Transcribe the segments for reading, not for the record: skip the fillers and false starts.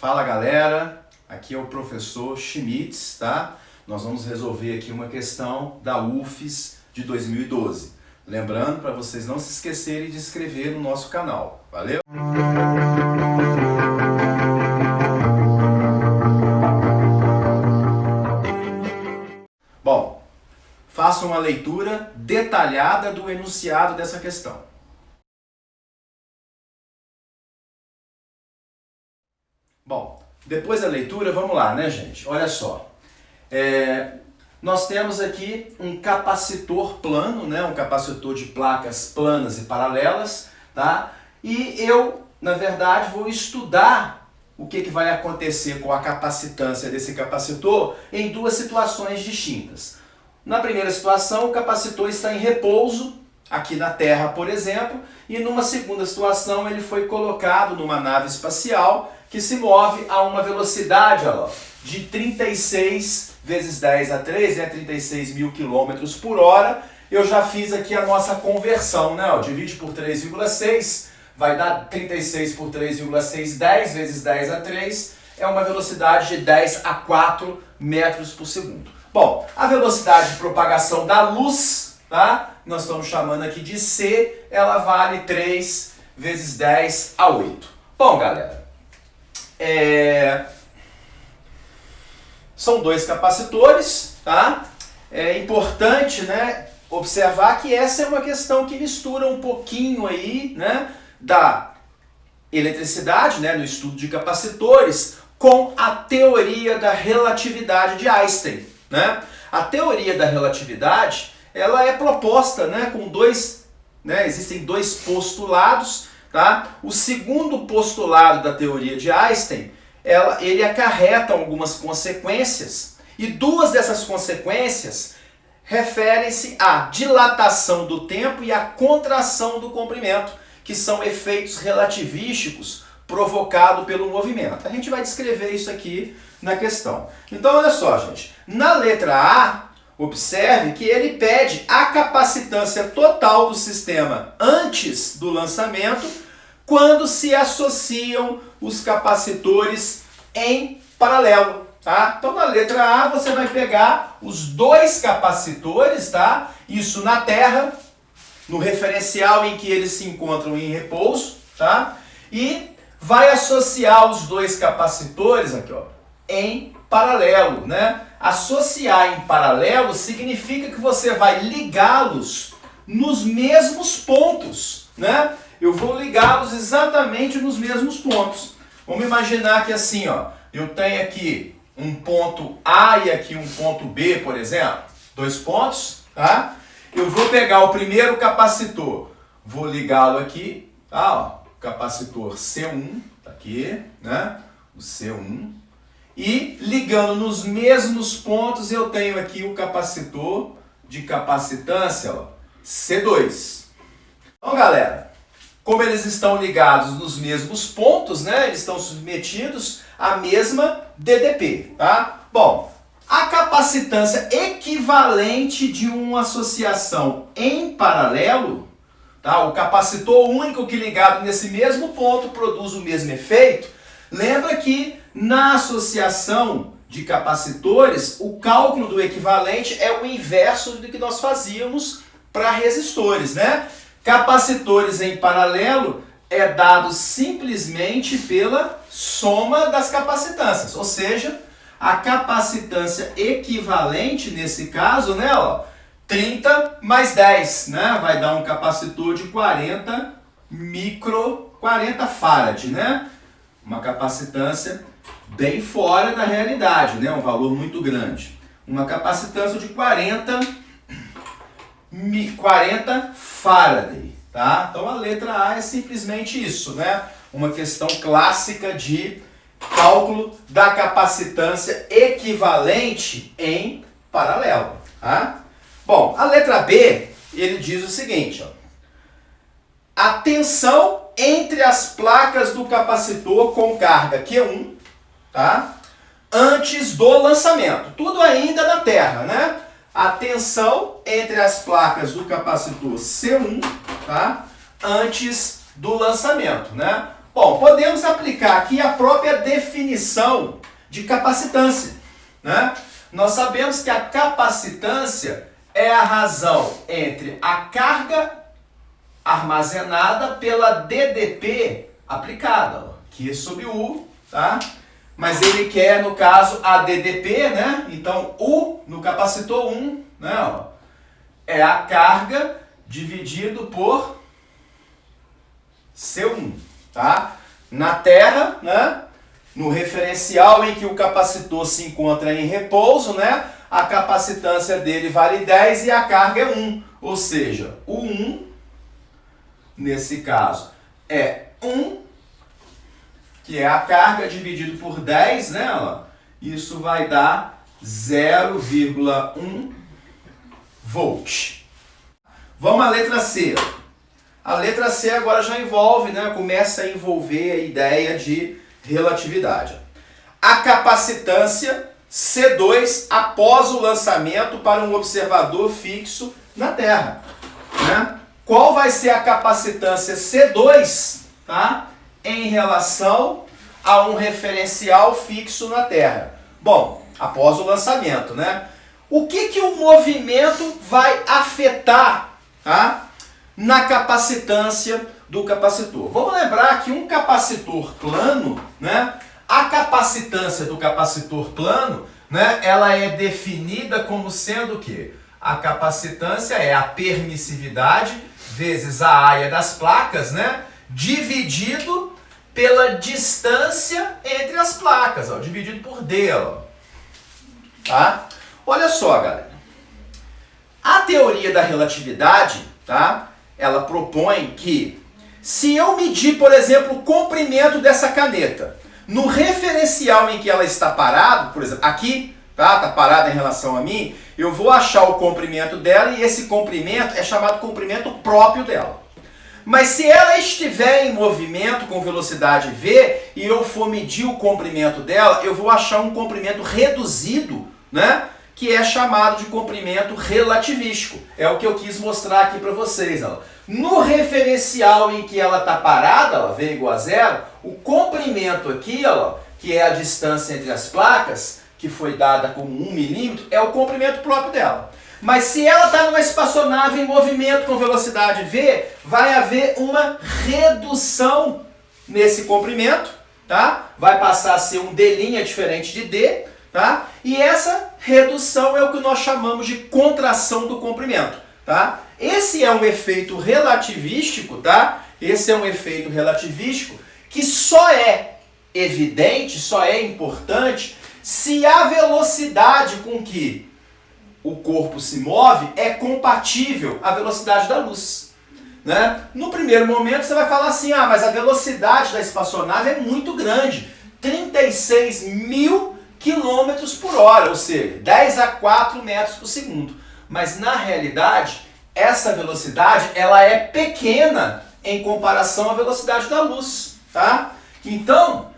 Fala galera, aqui é o professor Schmitz, tá? Nós vamos resolver aqui uma questão da UFES de 2012. Lembrando para vocês não se esquecerem de se inscrever no nosso canal, valeu? Bom, faça uma leitura detalhada do enunciado dessa questão. Bom, depois da leitura, vamos lá, né, gente? Olha só. Nós temos aqui um capacitor plano, né? Um capacitor de placas planas e paralelas, tá? E eu, na verdade, vou estudar o que vai acontecer com a capacitância desse capacitor em duas situações distintas. Na primeira situação, o capacitor está em repouso, aqui na Terra, por exemplo, e numa segunda situação ele foi colocado numa nave espacial que se move a uma velocidade de 36 vezes 10 a 3, 36 mil quilômetros por hora. Eu já fiz aqui a nossa conversão, né? Divide por 3,6, vai dar 36 por 3,6, 10 vezes 10 a 3, é uma velocidade de 10 a 4 metros por segundo. Bom, a velocidade de propagação da luz, tá? Nós estamos chamando aqui de C, ela vale 3 vezes 10 a 8. Bom, galera, são dois capacitores, tá? É importante, né, observar que essa é uma questão que mistura um pouquinho aí, né, da eletricidade, né, no estudo de capacitores, com a teoria da relatividade de Einstein, né? A teoria da relatividade, ela é proposta, né, com dois, né, existem dois postulados, tá? O segundo postulado da teoria de Einstein, ele acarreta algumas consequências, e duas dessas consequências referem-se à dilatação do tempo e à contração do comprimento, que são efeitos relativísticos provocados pelo movimento. A gente vai descrever isso aqui na questão. Então, olha só, gente. Na letra A, observe que ele pede a capacitância total do sistema antes do lançamento, quando se associam os capacitores em paralelo, tá? Então, na letra A, você vai pegar os dois capacitores, tá? Isso na Terra, no referencial em que eles se encontram em repouso, tá? E vai associar os dois capacitores aqui, ó, em paralelo, né? Associar em paralelo significa que você vai ligá-los nos mesmos pontos, né? Eu vou ligá-los exatamente nos mesmos pontos. Vamos imaginar que assim, ó, eu tenho aqui um ponto A e aqui um ponto B, por exemplo. Dois pontos, tá? Eu vou pegar o primeiro capacitor, vou ligá-lo aqui, tá? Ó, capacitor C1, tá aqui, né? O C1. E ligando nos mesmos pontos, eu tenho aqui o capacitor de capacitância, ó, C2. Então, galera, como eles estão ligados nos mesmos pontos, né, eles estão submetidos à mesma DDP, tá? Bom, a capacitância equivalente de uma associação em paralelo, tá? O capacitor único que ligado nesse mesmo ponto produz o mesmo efeito. Lembra que na associação de capacitores, o cálculo do equivalente é o inverso do que nós fazíamos para resistores, né? Capacitores em paralelo é dado simplesmente pela soma das capacitâncias, ou seja, a capacitância equivalente nesse caso, né, ó, 30 mais 10, né, vai dar um capacitor de 40 farad, né? Uma capacitância bem fora da realidade, né, um valor muito grande. Uma capacitância de 40 Faraday, tá? Então a letra A é simplesmente isso, né? Uma questão clássica de cálculo da capacitância equivalente em paralelo, tá? Bom, a letra B, ele diz o seguinte, ó. A tensão entre as placas do capacitor com carga Q1, tá? Antes do lançamento. Tudo ainda na Terra, né? A tensão entre as placas do capacitor C1, tá? Antes do lançamento, né? Bom, podemos aplicar aqui a própria definição de capacitância, né? Nós sabemos que a capacitância é a razão entre a carga armazenada pela DDP aplicada, Q sobre U, tá? Mas ele quer, no caso, a DDP, né? Então, U no capacitor 1, né? Ó, é a carga dividido por C1, tá? Na terra, né? No referencial em que o capacitor se encontra em repouso, né? A capacitância dele vale 10 e a carga é 1. Ou seja, o 1, nesse caso, é 1, que é a carga dividido por 10, né? Ó, isso vai dar 0,1 volt. Vamos à letra C. A letra C agora já envolve, né? Começa a envolver a ideia de relatividade. A capacitância C2 após o lançamento para um observador fixo na Terra, né? Qual vai ser a capacitância C2, tá? Em relação a um referencial fixo na Terra? Bom, após o lançamento, né? O que o movimento vai afetar, tá? Na capacitância do capacitor? Vamos lembrar que um capacitor plano, né? A capacitância do capacitor plano, né? Ela é definida como sendo o quê? A capacitância é a permissividade vezes a área das placas, né? Dividido pela distância entre as placas, ó, dividido por D, ó. Tá? Olha só, galera. A teoria da relatividade, tá? Ela propõe que se eu medir, por exemplo, o comprimento dessa caneta no referencial em que ela está parado, por exemplo, aqui, tá? Tá parada em relação a mim, eu vou achar o comprimento dela e esse comprimento é chamado comprimento próprio dela. Mas se ela estiver em movimento com velocidade v e eu for medir o comprimento dela, eu vou achar um comprimento reduzido, né? Que é chamado de comprimento relativístico. É o que eu quis mostrar aqui para vocês. Ó. No referencial em que ela está parada, ó, v igual a 0, o comprimento aqui, ó, que é a distância entre as placas, que foi dada como 1 milímetro, é o comprimento próprio dela. Mas se ela está numa espaçonave em movimento com velocidade v, vai haver uma redução nesse comprimento, tá? Vai passar a ser um d' diferente de d, tá? E essa redução é o que nós chamamos de contração do comprimento, tá? Esse é um efeito relativístico, tá? Esse é um efeito relativístico que só é evidente, só é importante se a velocidade com que o corpo se move é compatível à velocidade da luz, né? No primeiro momento você vai falar assim, ah, mas a velocidade da espaçonave é muito grande, 36 mil quilômetros por hora, ou seja, 10 a 4 metros por segundo. Mas na realidade, essa velocidade ela é pequena em comparação à velocidade da luz, tá? Então,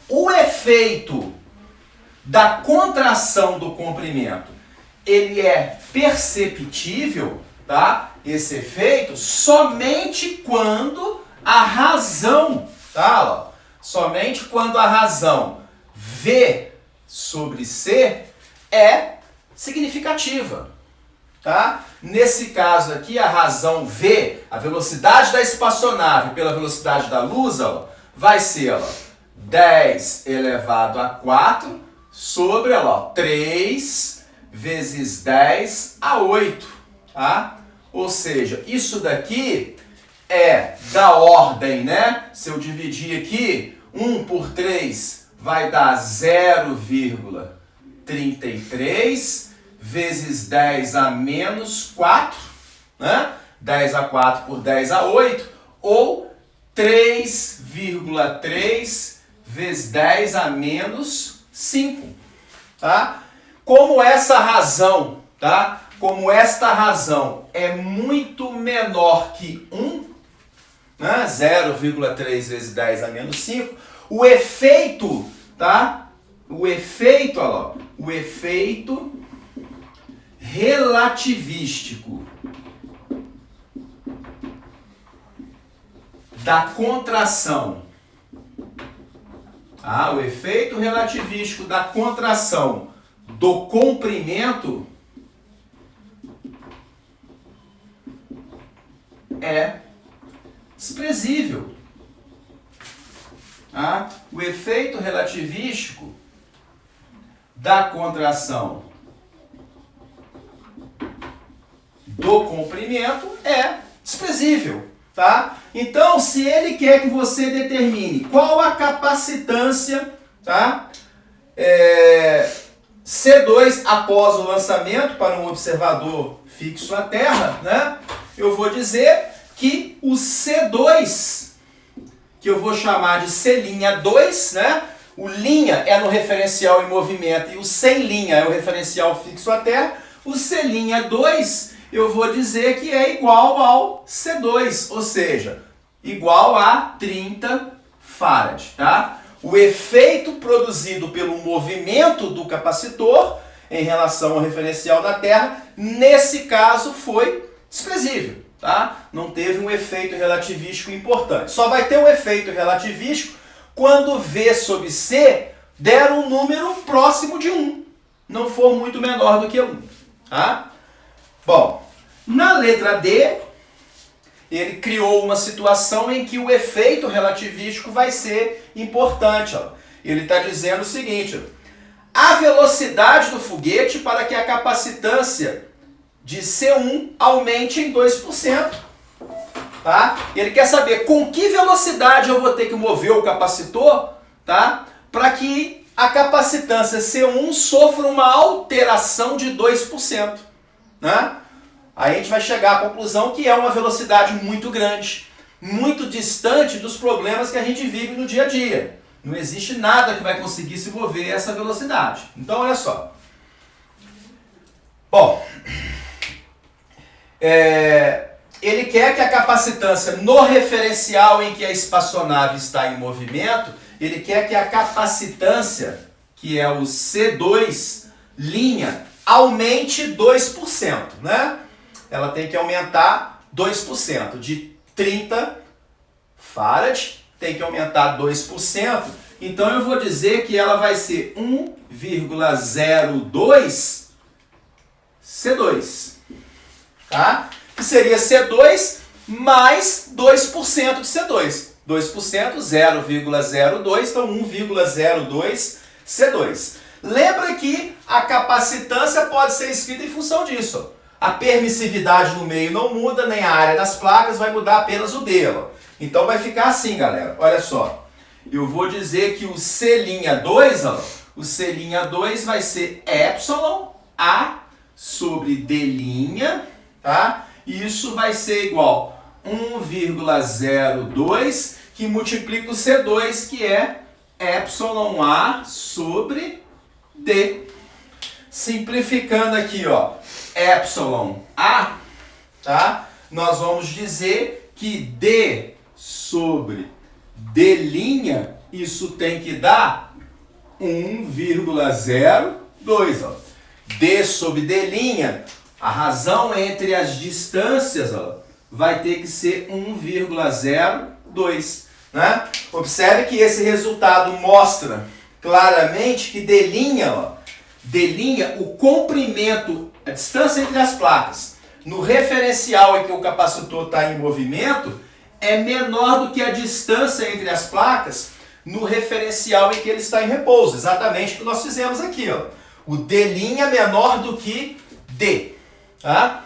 o efeito da contração do comprimento, ele é perceptível, tá? Esse efeito somente quando a razão, tá? Ó, somente quando a razão V sobre C é significativa, tá? Nesse caso aqui, a razão V, a velocidade da espaçonave pela velocidade da luz, ó, vai ser ó, 10 elevado a 4 sobre ó, 3 vezes 10 a 8, tá? Ou seja, isso daqui é da ordem, né? Se eu dividir aqui, 1 por 3 vai dar 0,33 vezes 10 a menos 4, né? 10 a 4 por 10 a 8, ou 3,3 vezes 10 a menos 5, tá? Como essa razão, tá? Como esta razão é muito menor que 1, né? 0,3 vezes 10 a menos 5, o efeito, tá? O efeito, olha lá, o efeito relativístico da contração O efeito relativístico da contração do comprimento é desprezível. O efeito relativístico da contração do comprimento é desprezível, tá? Então, se ele quer que você determine qual a capacitância, tá? C2 após o lançamento para um observador fixo à Terra, né? Eu vou dizer que o C2, que eu vou chamar de C'2, né? O linha é no referencial em movimento e o sem linha é o referencial fixo à Terra. O C'2 eu vou dizer que é igual ao C2, ou seja, igual a 30 farad, tá? O efeito produzido pelo movimento do capacitor em relação ao referencial da Terra, nesse caso foi desprezível, tá? Não teve um efeito relativístico importante. Só vai ter um efeito relativístico quando V sobre C der um número próximo de 1, não for muito menor do que 1, tá? Bom, na letra D, ele criou uma situação em que o efeito relativístico vai ser importante. Ele está dizendo o seguinte: a velocidade do foguete para que a capacitância de C1 aumente em 2%. Tá? Ele quer saber com que velocidade eu vou ter que mover o capacitor, tá? Para que a capacitância C1 sofra uma alteração de 2%. Né? Aí a gente vai chegar à conclusão que é uma velocidade muito grande, muito distante dos problemas que a gente vive no dia a dia. Não existe nada que vai conseguir se mover a essa velocidade. Então, olha só. Bom, ele quer que a capacitância no referencial em que a espaçonave está em movimento, ele quer que a capacitância, que é o C2', aumente 2%, né? Ela tem que aumentar 2%, de 30 farad, tem que aumentar 2%, então eu vou dizer que ela vai ser 1,02 C2, tá? Que seria C2 mais 2% de C2. 2%, 0,02, então 1,02 C2. Lembra que a capacitância pode ser escrita em função disso. A permissividade no meio não muda, nem a área das placas, vai mudar apenas o D. Então vai ficar assim, galera. Olha só. Eu vou dizer que o C'2, o C'2 vai ser epsilon A sobre D', tá? E isso vai ser igual a 1,02, que multiplica o C2, que é epsilon A sobre D. Simplificando aqui, epsilon A, tá? Nós vamos dizer que D sobre D', isso tem que dar 1,02. D sobre D', a razão entre as distâncias vai ter que ser 1,02. Né? Observe que esse resultado mostra claramente que D', o comprimento, a distância entre as placas, no referencial em que o capacitor está em movimento, é menor do que a distância entre as placas no referencial em que ele está em repouso. Exatamente o que nós fizemos aqui. O D' é menor do que D. Tá?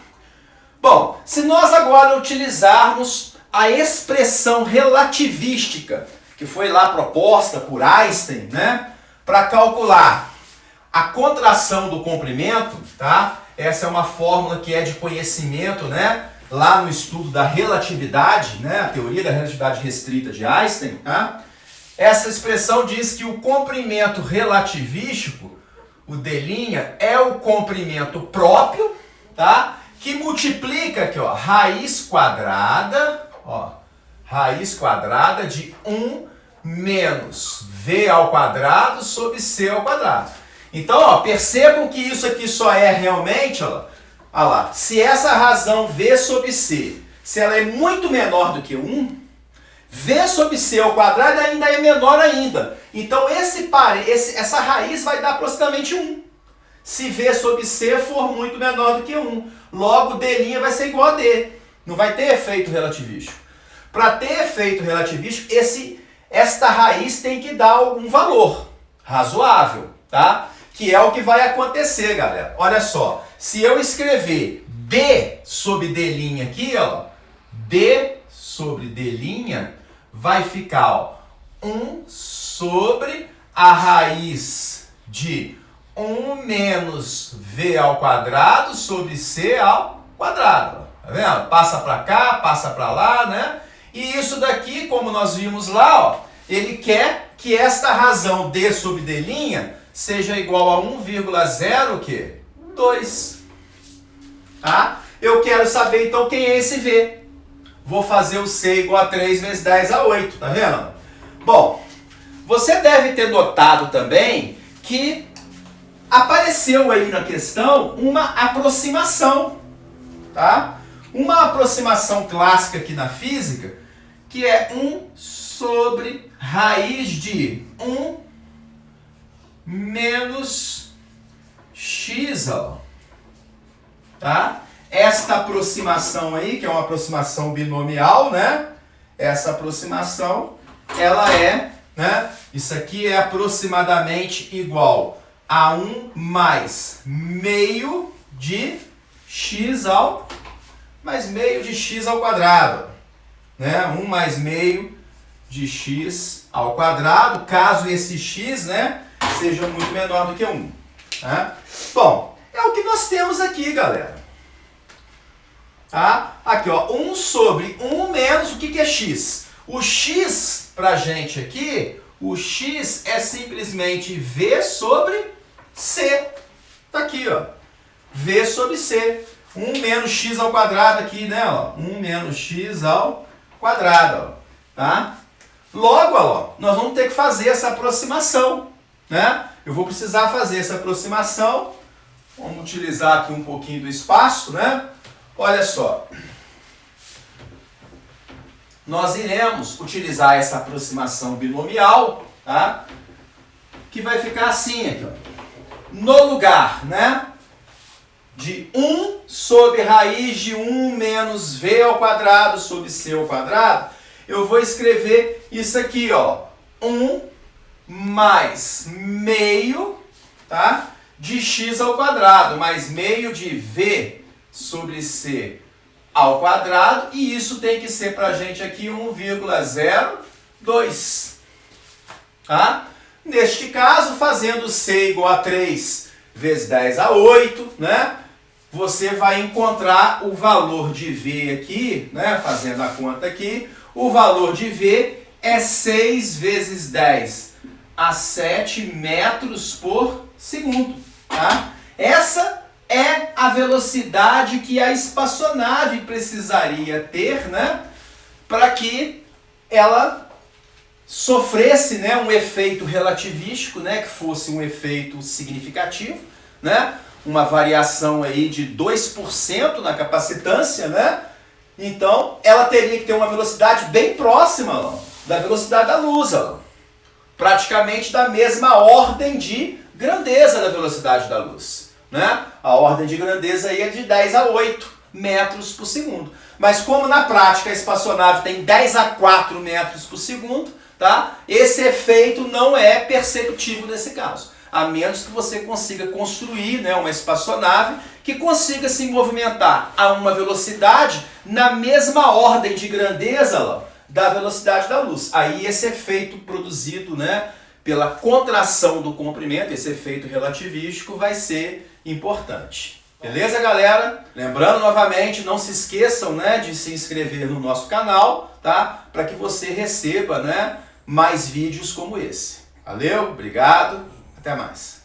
Bom, se nós agora utilizarmos a expressão relativística, que foi lá proposta por Einstein, né, para calcular a contração do comprimento, tá? Essa é uma fórmula que é de conhecimento, né, lá no estudo da relatividade, né, a teoria da relatividade restrita de Einstein, tá? Essa expressão diz que o comprimento relativístico, o D', é o comprimento próprio, tá? Que multiplica aqui, raiz quadrada de 1 menos V ao quadrado sobre C ao quadrado. Então, percebam que isso aqui só é realmente, se essa razão V sobre C, se ela é muito menor do que 1, V sobre C ao quadrado ainda é menor ainda. Então essa raiz vai dar aproximadamente 1. Se V sobre C for muito menor do que 1. Logo, D' vai ser igual a D. Não vai ter efeito relativístico. Para ter efeito relativístico, esta raiz tem que dar algum valor razoável, tá? Que é o que vai acontecer, galera. Olha só, se eu escrever D sobre D' aqui, ó, D sobre D' vai ficar, ó, 1 sobre a raiz de 1 menos V ao quadrado sobre C ao quadrado. Tá vendo? Passa para cá, passa para lá, né? E isso daqui, como nós vimos lá, ó, ele quer que esta razão D sobre D' seja igual a 1,02. Tá? Eu quero saber, então, quem é esse V. Vou fazer o C igual a 3 vezes 10 a 8, tá vendo? Bom, você deve ter notado também que apareceu aí na questão uma aproximação, tá? Uma aproximação clássica aqui na física, que é 1 sobre raiz de 1 menos x, ó. Tá? Esta aproximação aí, que é uma aproximação binomial, né? Essa aproximação, ela é, né? Isso aqui é aproximadamente igual a 1 mais meio de x ao quadrado, né? 1 mais meio de x ao quadrado, caso esse x, né, seja muito menor do que 1. Tá? Bom, é o que nós temos aqui, galera. Tá? Aqui, ó, 1 sobre 1 menos o que é x? O x, pra gente aqui, o x é simplesmente V sobre C. Tá aqui, ó. V sobre C. 1 menos x ao quadrado aqui, né? Ó. 1 menos x ao quadrado. Ó. Tá? Logo, ó, nós vamos ter que fazer essa aproximação. Né? Eu vou precisar fazer essa aproximação. Vamos utilizar aqui um pouquinho do espaço, né? Olha só. Nós iremos utilizar essa aproximação binomial, tá? Que vai ficar assim aqui, ó. No lugar, né, de 1 sobre raiz de 1 menos V ao quadrado sobre C ao quadrado, eu vou escrever isso aqui, ó. 1 mais meio, tá, de x ao quadrado, mais meio de V sobre C ao quadrado, e isso tem que ser pra gente aqui 1,02. Tá? Neste caso, fazendo C igual a 3 vezes 10 a 8, né? Você vai encontrar o valor de V aqui, né? Fazendo a conta aqui, o valor de V é 6 vezes 10 a 7 metros por segundo. Tá? Essa é a velocidade que a espaçonave precisaria ter, né, para que ela sofresse, né, um efeito relativístico, né, que fosse um efeito significativo, né, uma variação aí de 2% na capacitância, né? Então, ela teria que ter uma velocidade bem próxima, ó, da velocidade da luz, ó, praticamente da mesma ordem de grandeza da velocidade da luz. Né? A ordem de grandeza aí é de 10 a 8 metros por segundo. Mas como na prática a espaçonave tem 10 a 4 metros por segundo, tá? Esse efeito não é perceptível nesse caso. A menos que você consiga construir, né, uma espaçonave que consiga se movimentar a uma velocidade na mesma ordem de grandeza, ó, da velocidade da luz. Aí esse efeito produzido, né, pela contração do comprimento, esse efeito relativístico, vai ser importante. Beleza, galera? Lembrando novamente, não se esqueçam, né, de se inscrever no nosso canal, tá? Para que você receba, né, mais vídeos como esse. Valeu, obrigado, até mais.